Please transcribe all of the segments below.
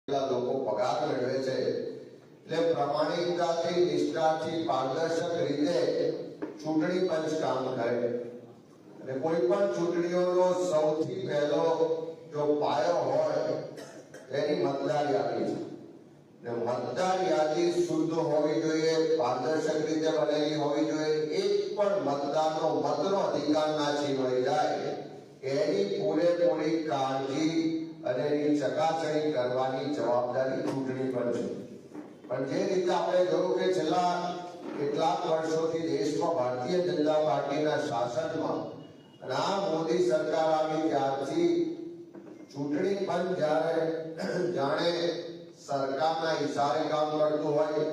લોકો પગાર મેળવે છે એટલે પ્રમાણિકતાથી નિષ્ઠાથી પારદર્શક રીતે ચૂંટણી પંચ કામ કરે અને કોઈ પણ ચૂંટણીઓનો સૌથી પહેલો જો પાયો હોય એની મતદાર યાદી છે ને મતદાર યાદી શુદ્ધ હોવી જોઈએ, પારદર્શક રીતે બનેલી હોવી જોઈએ, એક પણ મતદારનો મતનો અધિકાર ના છીનવાઈ જાય એની પૂરેપૂરી કાળજી અને એની ચકાસણી કરવાની જવાબદારી ચૂંટણી પર છે। પણ જે રીતે આપણે જોયું કે છેલ્લા કેટલાક વર્ષોથી દેશમાં ભારતીય જનતા પાર્ટીના શાસનમાં અને આ મોદી સરકાર આવી ત્યારથી ચૂંટણી પંચ જાણે સરકારના ઈશારે કામ કરતું હોય,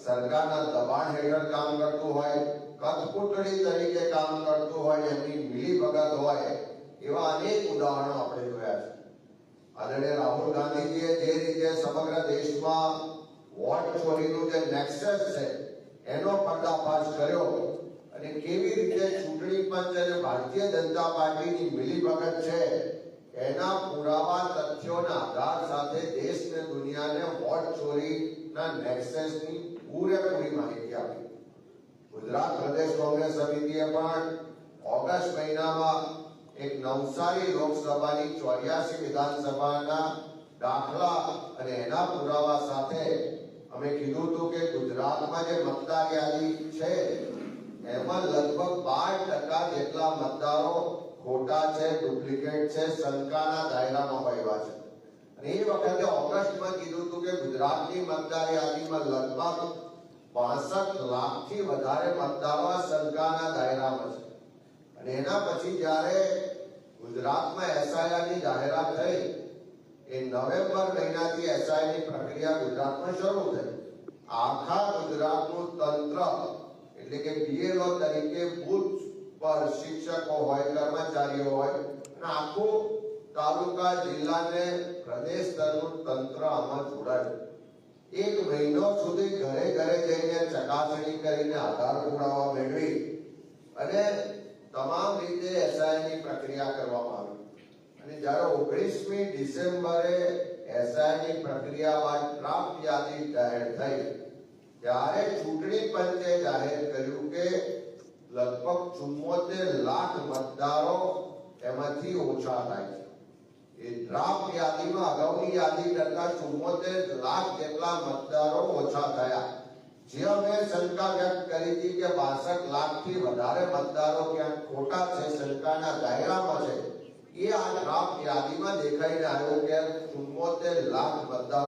સરકારના દબાણ હેઠળ કામ કરતું હોય, કઠપૂતળી તરીકે કામ કરતું હોય, એમની મિલીભગત હોય, એવા અનેક ઉદાહરણો આપણે જોયા છે। આદરણીય રાહુલ ગાંધીજીએ જે રીતે સમગ્ર દેશમાં વોટ ચોરીનું જે નેક્સસ છે એનો પર્દાફાશ કર્યો અને કેવી રીતે ચૂંટણી પંચ અને ભારતીય જનતા પાર્ટીની મિલીભગત છે એના પુરાવા તથ્યોના આધાર સાથે દેશ અને દુનિયાને વોટ ચોરીના નેક્સસની પૂરેપૂરી માહિતી આપી। ગુજરાત પ્રદેશ કોંગ્રેસ સમિતિએ પણ ઓગસ્ટ મહિનામાં એક નવસારી લોકસભાની 84 વિધાનસભાના દાખલા અને એના પુરાવા સાથે અમે કીધું હતું કે ગુજરાતમાં જે મતદાર યાદી છે એમાં લગભગ 12% જેટલા મતદારો ખોટા છે, ડુપ્લિકેટ છે, શંકાના દાયરામાં હોય છે। અને એ વખતે ઓગસ્ટમાં કીધું હતું કે ગુજરાતની મતદાર યાદીમાં લગભગ 62 લાખથી વધારે મતદારો શંકાના દાયરામાં છે। અને એના પછી જ્યારે ગુજરાતમાં એસઆઈઆરની જાહેરાત થઈ એ નવેમ્બર મહિનાથી એસઆઈની પ્રક્રિયા ગુજરાતમાં શરૂ થઈ। આખા ગુજરાતનું તંત્ર એટલે કે બીએલઓ તરીકે બુથ પર શિક્ષકો હોય, કર્મચારીઓ હોય અને આખું તાલુકા જિલ્લાને પ્રદેશ સ્તરનું તંત્ર આમાં જોડાયું। એક મહિનો સુધી ઘરે ઘરે જઈને ચકાસણી કરીને આધાર પુરાવા મેળવી અને તમામ રીતે એસઆઈની પ્રક્રિયા કરવામાં આવી અને જ્યારે 19મી ડિસેમ્બરે એસઆઈની પ્રક્રિયા બાદ ડ્રાફ્ટ યાદી જાહેર થઈ ત્યારે ચૂંટણી પંચે જાહેર કર્યું કે લગભગ 74 લાખ મતદારો એમાંથી ઓછા થાય છે। એ ડ્રાફ્ટ યાદીમાં અગાઉની યાદી કરતા 74 લાખ જેટલા મતદારો ઓછા થયા। જે અમે શંકા વ્યક્ત કરી હતી કે 62 લાખથી વધારે મતદારો ક્યાંક ખોટા છે, શંકાના દાયરામાં છે, એ આ ડ્રાફ્ટ યાદીમાં દેખાઈને આવ્યું કે 74 લાખ મતદારો